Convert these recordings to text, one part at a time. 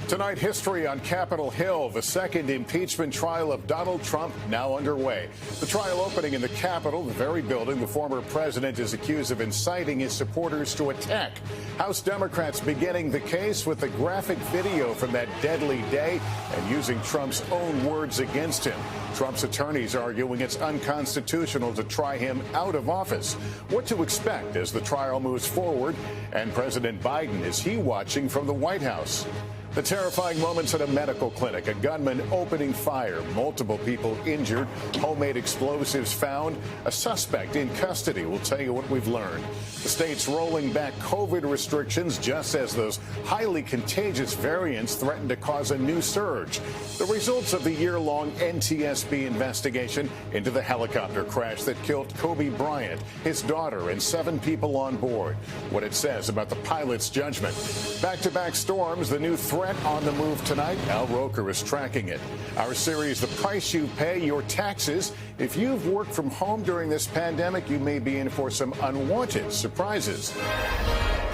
Tonight, history on Capitol Hill. The second impeachment trial of Donald Trump now underway. The trial opening in the Capitol, the very building the former president is accused of inciting his supporters to attack. House Democrats beginning the case with the graphic video from that deadly day and using Trump's own words against him. Trump's attorneys arguing it's unconstitutional to try him out of office. What to expect as the trial moves forward? And President Biden, is he watching from the White House? The terrifying moments at a medical clinic, a gunman opening fire, multiple people injured, homemade explosives found, a suspect in custody. We'll tell you what we've learned. The state's rolling back COVID restrictions just as those highly contagious variants threaten to cause a new surge. The results of the year-long NTSB investigation into the helicopter crash that killed Kobe Bryant, his daughter, and 7 people on board. What it says about the pilot's judgment. Back-to-back storms, the new threat on the move tonight. Al Roker is tracking it. Our series, The Price You Pay, Your Taxes. If you've worked from home during this pandemic, you may be in for some unwanted surprises.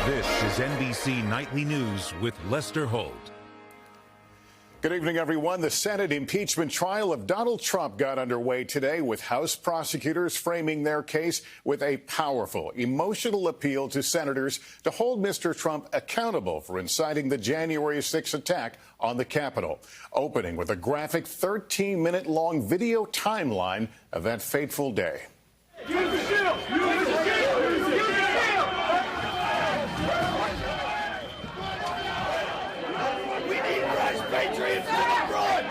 This is NBC Nightly News with Lester Holt. Good evening, everyone. The Senate impeachment trial of Donald Trump got underway today with House prosecutors framing their case with a powerful, emotional appeal to senators to hold Mr. Trump accountable for inciting the January 6th attack on the Capitol, opening with a graphic 13-minute-long video timeline of that fateful day. Use the shield! Use the shield! Use the shield! We need fresh patriots to the front!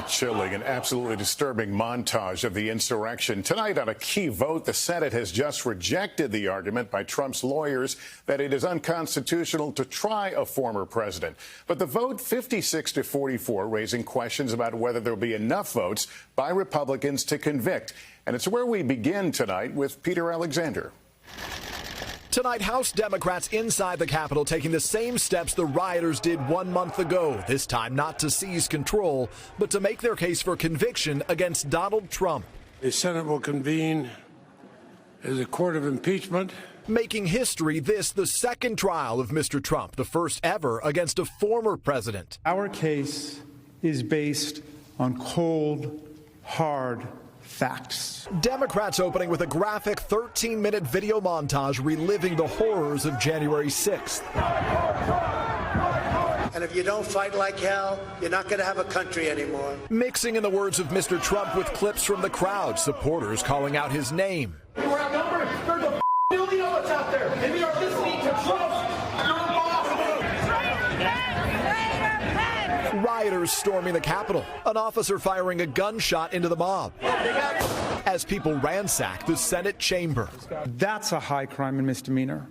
Chilling and absolutely disturbing montage of the insurrection. Tonight on a key vote, the Senate has just rejected the argument by Trump's lawyers that it is unconstitutional to try a former president. But the vote, 56-44, raising questions about whether there will be enough votes by Republicans to convict. And it's where we begin tonight with Peter Alexander. Tonight, House Democrats inside the Capitol taking the same steps the rioters did 1 month ago, this time not to seize control, but to make their case for conviction against Donald Trump. The Senate will convene as a court of impeachment. Making history, this the second trial of Mr. Trump, the first ever against a former president. Our case is based on cold, hard facts. Democrats opening with a graphic 13-minute video montage reliving the horrors of January 6th. And if you don't fight like hell, you're not going to have a country anymore. Mixing in the words of Mr. Trump with clips from the crowd, supporters calling out his name. We're outnumbered. There's a billion of us out there, and we are listening to Trump. Rioters storming the Capitol, an officer firing a gunshot into the mob as people ransack the Senate chamber. That's a high crime and misdemeanor.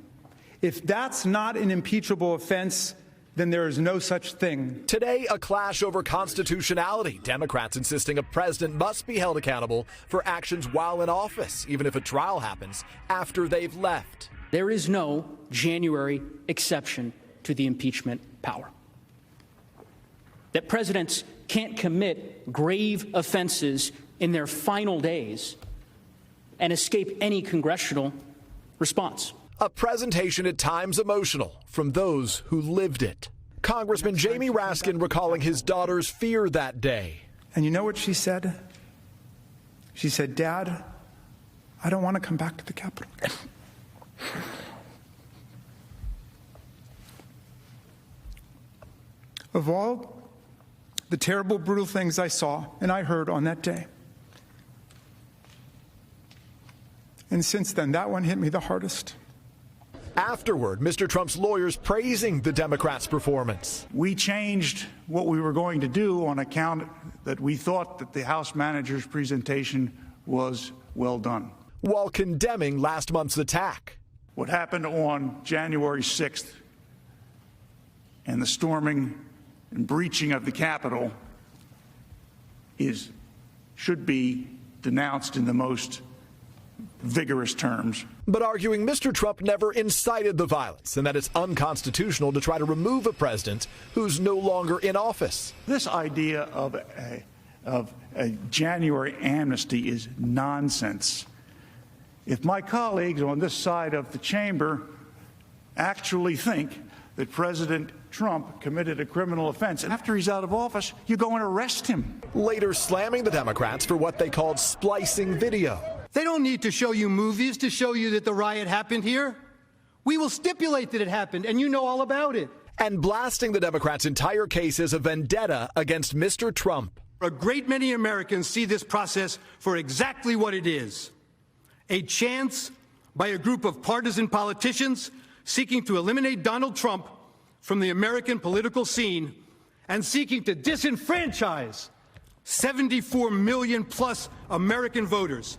If that's not an impeachable offense, then there is no such thing. Today, a clash over constitutionality. Democrats insisting a president must be held accountable for actions while in office, even if a trial happens after they've left. There is no January exception to the impeachment power. That presidents can't commit grave offenses in their final days and escape any congressional response. A presentation at times emotional from those who lived it. Congressman Jamie Raskin recalling his daughter's fear that day. And you know what she said? She said, "Dad, I don't want to come back to the Capitol." Of all the terrible, brutal things I saw and I heard on that day, and since then, that one hit me the hardest. Afterward, Mr. Trump's lawyers praising the Democrats' performance. We changed what we were going to do on account that we thought that the House manager's presentation was well done. While condemning last month's attack. What happened on January 6th and the storming and breaching of the Capitol should be denounced in the most vigorous terms. But arguing Mr. Trump never incited the violence and that it's unconstitutional to try to remove a president who's no longer in office. This idea of a January amnesty is nonsense. If my colleagues on this side of the chamber actually think that President Trump committed a criminal offense, and after he's out of office, you go and arrest him. Later slamming the Democrats for what they called splicing video. They don't need to show you movies to show you that the riot happened here. We will stipulate that it happened, and you know all about it. And blasting the Democrats' entire case as a vendetta against Mr. Trump. A great many Americans see this process for exactly what it is. A chance by a group of partisan politicians seeking to eliminate Donald Trump from the American political scene and seeking to disenfranchise 74 million plus American voters.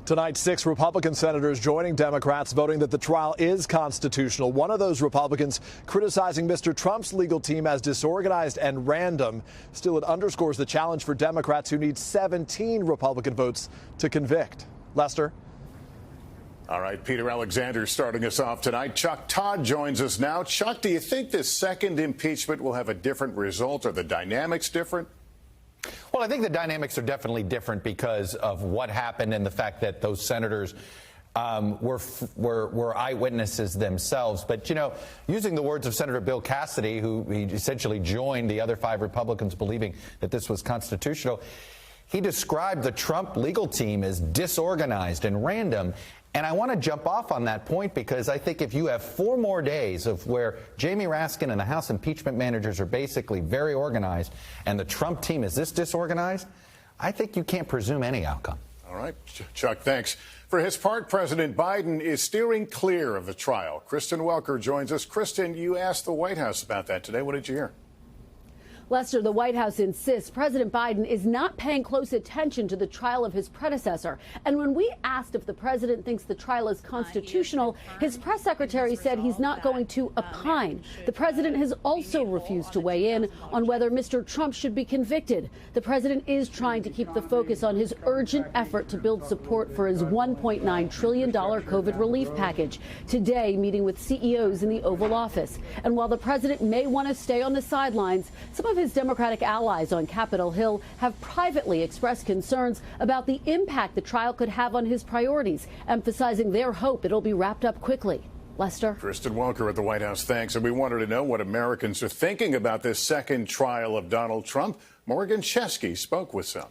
Tonight, 6 Republican senators joining Democrats voting that the trial is constitutional. One of those Republicans criticizing Mr. Trump's legal team as disorganized and random. Still, it underscores the challenge for Democrats who need 17 Republican votes to convict. Lester? All right, Peter Alexander starting us off tonight. Chuck Todd joins us now. Chuck, do you think this second impeachment will have a different result? Are the dynamics different? Well, I think the dynamics are definitely different because of what happened and the fact that those senators were eyewitnesses themselves. But, you know, using the words of Senator Bill Cassidy, who he essentially joined the other 5 Republicans believing that this was constitutional, he described the Trump legal team as disorganized and random. And I want to jump off on that point because I think if you have 4 more days of where Jamie Raskin and the House impeachment managers are basically very organized and the Trump team is this disorganized, I think you can't presume any outcome. All right, Chuck, thanks. For his part, President Biden is steering clear of the trial. Kristen Welker joins us. Kristen, you asked the White House about that today. What did you hear? Lester, the White House insists President Biden is not paying close attention to the trial of his predecessor. And when we asked if the president thinks the trial is constitutional, his press secretary said he's not going to opine. The president has also refused to weigh in on whether Mr. Trump should be convicted. The president is trying to keep the focus on his urgent effort to build support for his $1.9 trillion COVID relief package. Today, meeting with CEOs in the Oval Office. And while the president may want to stay on the sidelines, some of his Democratic allies on Capitol Hill have privately expressed concerns about the impact the trial could have on his priorities, emphasizing their hope it'll be wrapped up quickly. Lester? Kristen Welker at the White House, thanks. And we wanted to know what Americans are thinking about this second trial of Donald Trump. Morgan Chesky spoke with some.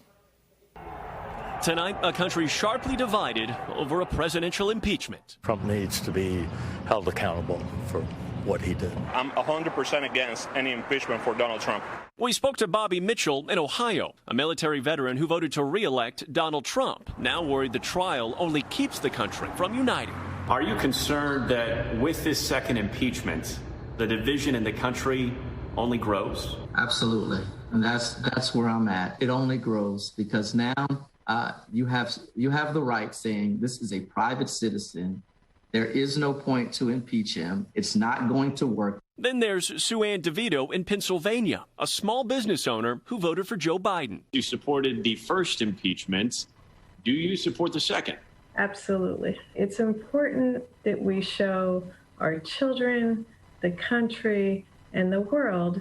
Tonight, a country sharply divided over a presidential impeachment. Trump needs to be held accountable for what he did. I'm 100% against any impeachment for Donald Trump. We spoke to Bobby Mitchell in Ohio, a military veteran who voted to re-elect Donald Trump, now worried the trial only keeps the country from uniting. Are you concerned that with this second impeachment, the division in the country only grows? Absolutely. And that's where I'm at. It only grows because now you have the right saying this is a private citizen. There is no point to impeach him. It's not going to work. Then there's Sue Ann DeVito in Pennsylvania, a small business owner who voted for Joe Biden. You supported the first impeachment. Do you support the second? Absolutely. It's important that we show our children, the country, and the world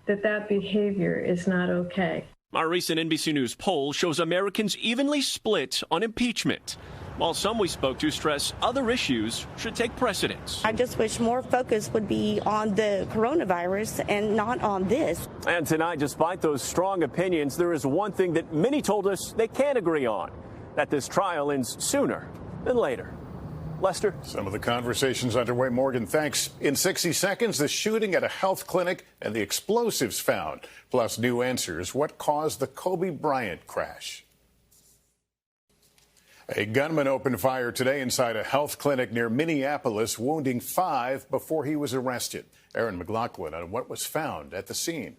that that behavior is not okay. Our recent NBC News poll shows Americans evenly split on impeachment, while some we spoke to stress other issues should take precedence. I just wish more focus would be on the coronavirus and not on this. And tonight, despite those strong opinions, there is one thing that many told us they can't agree on, that this trial ends sooner than later. Lester? Some of the conversations underway. Morgan, thanks. In 60 seconds, the shooting at a health clinic and the explosives found, plus new answers. What caused the Kobe Bryant crash? A gunman opened fire today inside a health clinic near Minneapolis, wounding 5 before he was arrested. Aaron McLaughlin on what was found at the scene.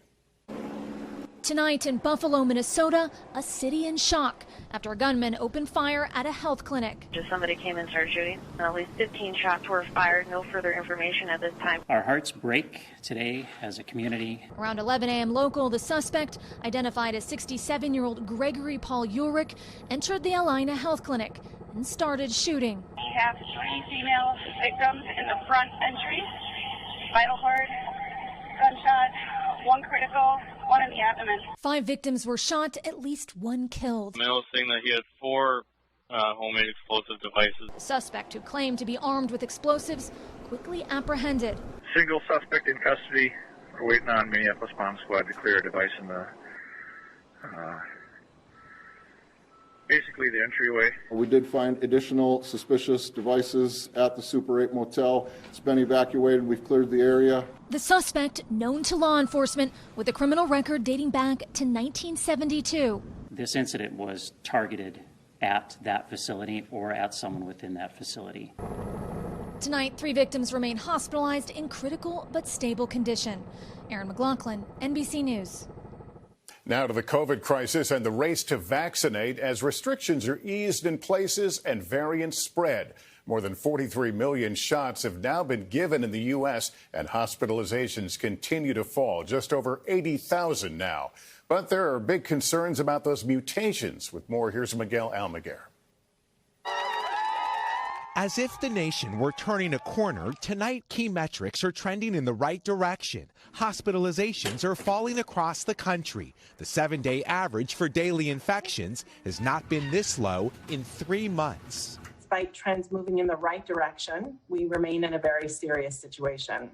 Tonight in Buffalo, Minnesota, a city in shock after a gunman opened fire at a health clinic. Just somebody came and started shooting. At least 15 shots were fired. No further information at this time. Our hearts break today as a community. Around 11 a.m. local, the suspect, identified as 67-year-old Gregory Paul Ulrich, entered the Alina Health Clinic and started shooting. We have 3 female victims in the front entry. Vital cord, gunshot, 1 critical, 1 in the abdomen. 5 victims were shot, at least 1 killed. Male saying that he had 4 homemade explosive devices. The suspect, who claimed to be armed with explosives, quickly apprehended. Single suspect in custody. We're waiting on Minneapolis Bomb Squad to clear a device in the basically the entryway. We did find additional suspicious devices at the Super 8 motel. It's been evacuated. We've cleared the area. The suspect, known to law enforcement with a criminal record dating back to 1972. This incident was targeted at that facility or at someone within that facility. Tonight, 3 victims remain hospitalized in critical but stable condition. Aaron McLaughlin, NBC News. Now to the COVID crisis and the race to vaccinate as restrictions are eased in places and variants spread. More than 43 million shots have now been given in the U.S. and hospitalizations continue to fall, just over 80,000 now. But there are big concerns about those mutations. With more, here's Miguel Almaguer. As if the nation were turning a corner, tonight key metrics are trending in the right direction. Hospitalizations are falling across the country. The 7-day average for daily infections has not been this low in 3 months. Despite trends moving in the right direction, we remain in a very serious situation.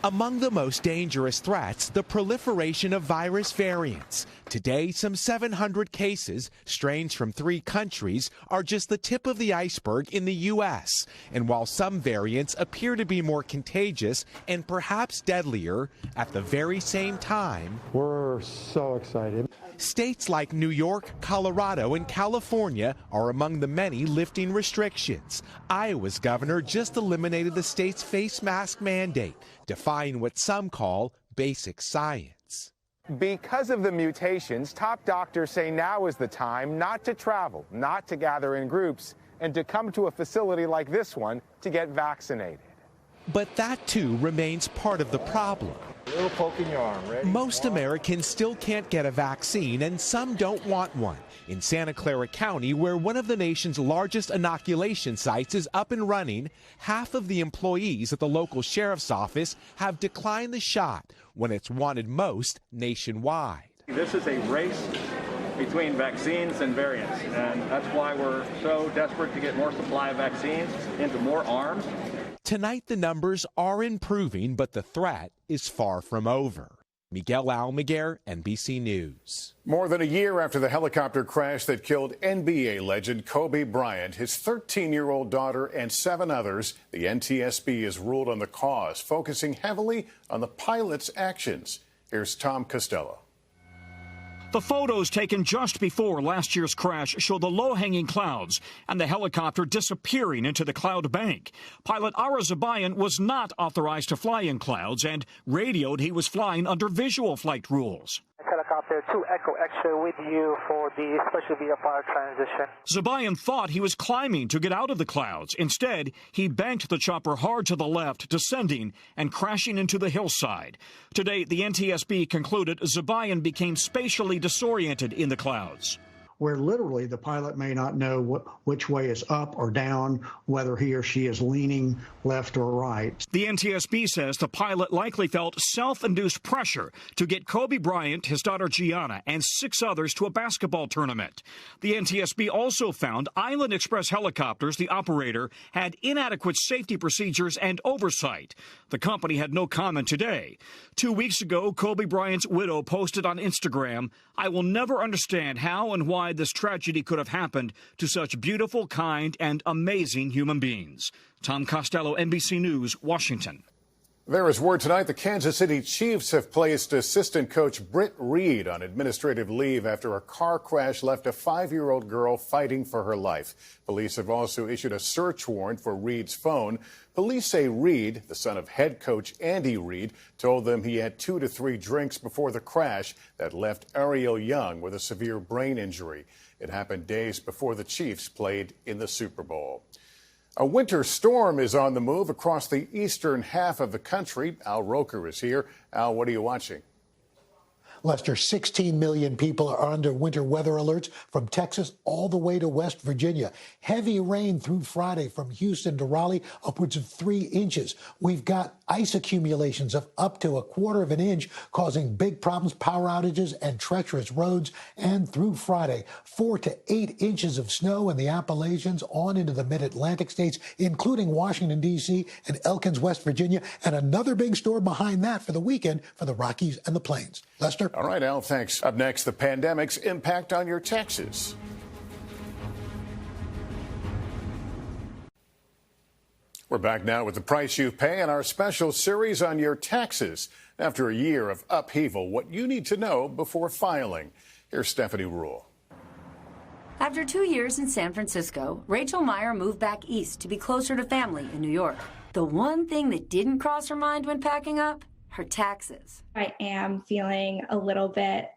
Among the most dangerous threats, the proliferation of virus variants. Today, some 700 cases, strains from 3 countries, are just the tip of the iceberg in the U.S. And while some variants appear to be more contagious and perhaps deadlier, at the very same time, we're so excited. States like New York, Colorado, and California are among the many lifting restrictions. Iowa's governor just eliminated the state's face mask mandate, defying what some call basic science. Because of the mutations, top doctors say now is the time not to travel, not to gather in groups, and to come to a facility like this one to get vaccinated. But that, too, remains part of the problem. A little poke in your arm, ready? Most Americans still can't get a vaccine, and some don't want one. In Santa Clara County, where one of the nation's largest inoculation sites is up and running, half of the employees at the local sheriff's office have declined the shot when it's wanted most nationwide. This is a race between vaccines and variants, and that's why we're so desperate to get more supply of vaccines into more arms. Tonight, the numbers are improving, but the threat is far from over. Miguel Almaguer, NBC News. More than a year after the helicopter crash that killed NBA legend Kobe Bryant, his 13-year-old daughter, and 7 others, the NTSB has ruled on the cause, focusing heavily on the pilot's actions. Here's Tom Costello. The photos taken just before last year's crash show the low-hanging clouds and the helicopter disappearing into the cloud bank. Pilot Ara Zabayan was not authorized to fly in clouds and radioed he was flying under visual flight rules. Helicopter 2 Echo X-ray with you for the special VFR transition. Zabayan thought he was climbing to get out of the clouds. Instead, he banked the chopper hard to the left, descending and crashing into the hillside. Today, the NTSB concluded Zabayan became spatially disoriented in the clouds, where literally the pilot may not know which way is up or down, whether he or she is leaning left or right. The NTSB says the pilot likely felt self-induced pressure to get Kobe Bryant, his daughter Gianna, and 6 others to a basketball tournament. The NTSB also found Island Express Helicopters, the operator, had inadequate safety procedures and oversight. The company had no comment today. 2 weeks ago, Kobe Bryant's widow posted on Instagram, "I will never understand how and why this tragedy could have happened to such beautiful, kind, and amazing human beings." Tom Costello, NBC News, Washington. There is word tonight the Kansas City Chiefs have placed assistant coach Britt Reed on administrative leave after a car crash left a 5-year-old girl fighting for her life. Police have also issued a search warrant for Reed's phone. Police say Reed, the son of head coach Andy Reid, told them he had 2 to 3 drinks before the crash that left Ariel Young with a severe brain injury. It happened days before the Chiefs played in the Super Bowl. A winter storm is on the move across the eastern half of the country. Al Roker is here. Al, what are you watching? Lester, 16 million people are under winter weather alerts from Texas all the way to West Virginia. Heavy rain through Friday from Houston to Raleigh, upwards of 3 inches. We've got ice accumulations of up to 1/4 of an inch, causing big problems, power outages, and treacherous roads. And through Friday, 4 to 8 inches of snow in the Appalachians on into the mid-Atlantic states, including Washington, D.C. and Elkins, West Virginia, and another big storm behind that for the weekend for the Rockies and the Plains. Lester? All right, Al, thanks. Up next, the pandemic's impact on your taxes. We're back now with the price you pay and our special series on your taxes. After a year of upheaval, what you need to know before filing. Here's Stephanie Rule. After 2 years in San Francisco, Rachel Meyer moved back east to be closer to family in New York. The one thing that didn't cross her mind when packing up? Her taxes. I am feeling a little bit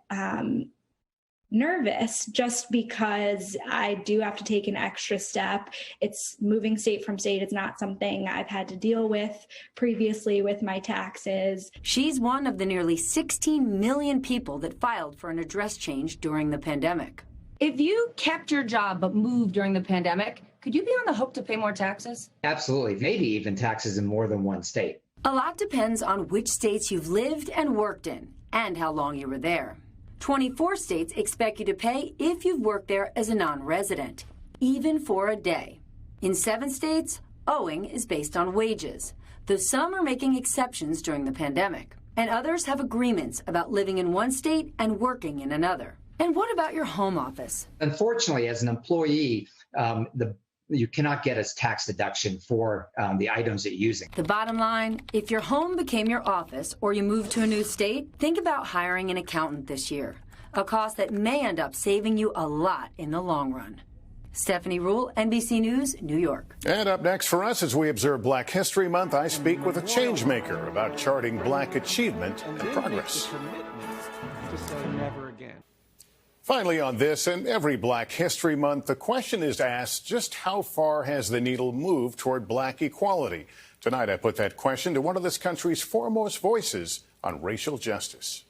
nervous just because I do have to take an extra step. It's moving state from state. It's not something I've had to deal with previously with my taxes. She's one of the nearly 16 million people that filed for an address change during the pandemic. If you kept your job but moved during the pandemic, could you be on the hook to pay more taxes? Absolutely, maybe even taxes in more than one state. A lot depends on which states you've lived and worked in and how long you were there. 24 states expect you to pay if you've worked there as a non-resident, even for a day. In 7 states, owing is based on wages, though some are making exceptions during the pandemic, and others have agreements about living in one state and working in another. And what about your home office? Unfortunately, as an employee, you cannot get a tax deduction for the items that you're using. The bottom line, if your home became your office or you moved to a new state, think about hiring an accountant this year, a cost that may end up saving you a lot in the long run. Stephanie Rule, NBC News, New York. And up next for us, as we observe Black History Month, I speak with a change maker about charting Black achievement and progress. Never again. Finally on this and every Black History Month, the question is asked, just how far has the needle moved toward Black equality? Tonight I put that question to one of this country's foremost voices on racial justice.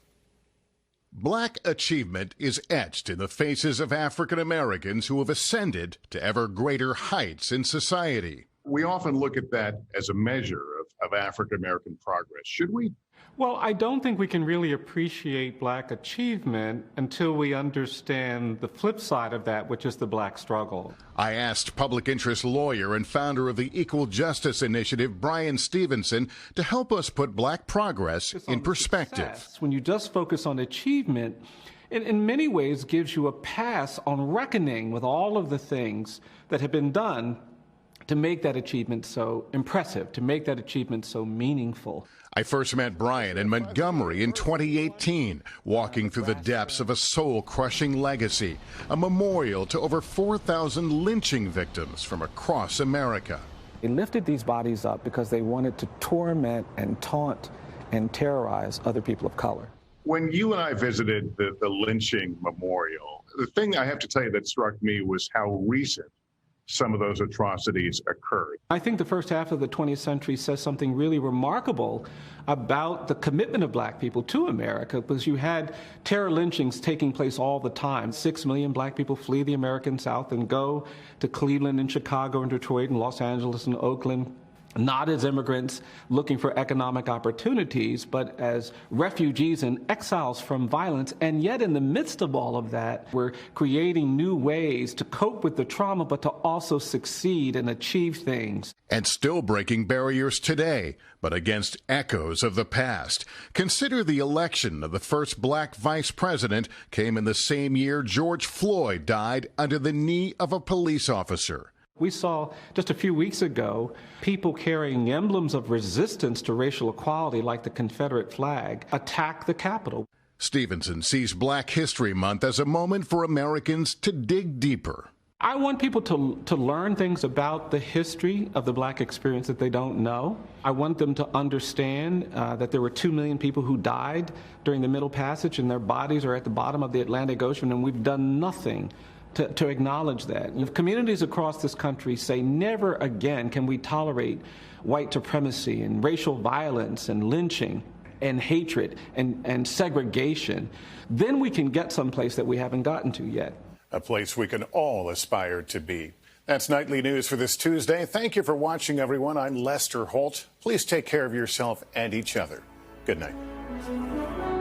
Black achievement is etched in the faces of African Americans who have ascended to ever greater heights in society. We often look at that as a measure of African American progress. Should we? Well, I don't think we can really appreciate Black achievement until we understand the flip side of that, which is the Black struggle. I asked public interest lawyer and founder of the Equal Justice Initiative, Brian Stevenson, to help us put Black progress in perspective. When you just focus on achievement, it in many ways gives you a pass on reckoning with all of the things that have been done to make that achievement so impressive, to make that achievement so meaningful. I first met Brian in Montgomery in 2018, walking through the depths of a soul-crushing legacy, a memorial to over 4,000 lynching victims from across America. They lifted these bodies up because they wanted to torment and taunt and terrorize other people of color. When you and I visited the lynching memorial, the thing I have to tell you that struck me was how recent some of those atrocities occurred. I think the first half of the 20th century says something really remarkable about the commitment of Black people to America, because you had terror lynchings taking place all the time. 6 million Black people flee the American South and go to Cleveland and Chicago and Detroit and Los Angeles and Oakland, not as immigrants looking for economic opportunities, but as refugees and exiles from violence. And yet in the midst of all of that, we're creating new ways to cope with the trauma, but to also succeed and achieve things. And still breaking barriers today, but against echoes of the past. Consider the election of the first Black vice president came in the same year George Floyd died under the knee of a police officer. We saw just a few weeks ago people carrying emblems of resistance to racial equality like the Confederate flag attack the Capitol. Stevenson sees Black History Month as a moment for Americans to dig deeper. I want people to learn things about the history of the Black experience that they don't know. I want them to understand that there were 2 million people who died during the Middle Passage and their bodies are at the bottom of the Atlantic Ocean, and we've done nothing to acknowledge that. If communities across this country say never again can we tolerate white supremacy and racial violence and lynching and hatred and segregation, then we can get someplace that we haven't gotten to yet. A place we can all aspire to be. That's Nightly News for this Tuesday. Thank you for watching, everyone. I'm Lester Holt. Please take care of yourself and each other. Good night.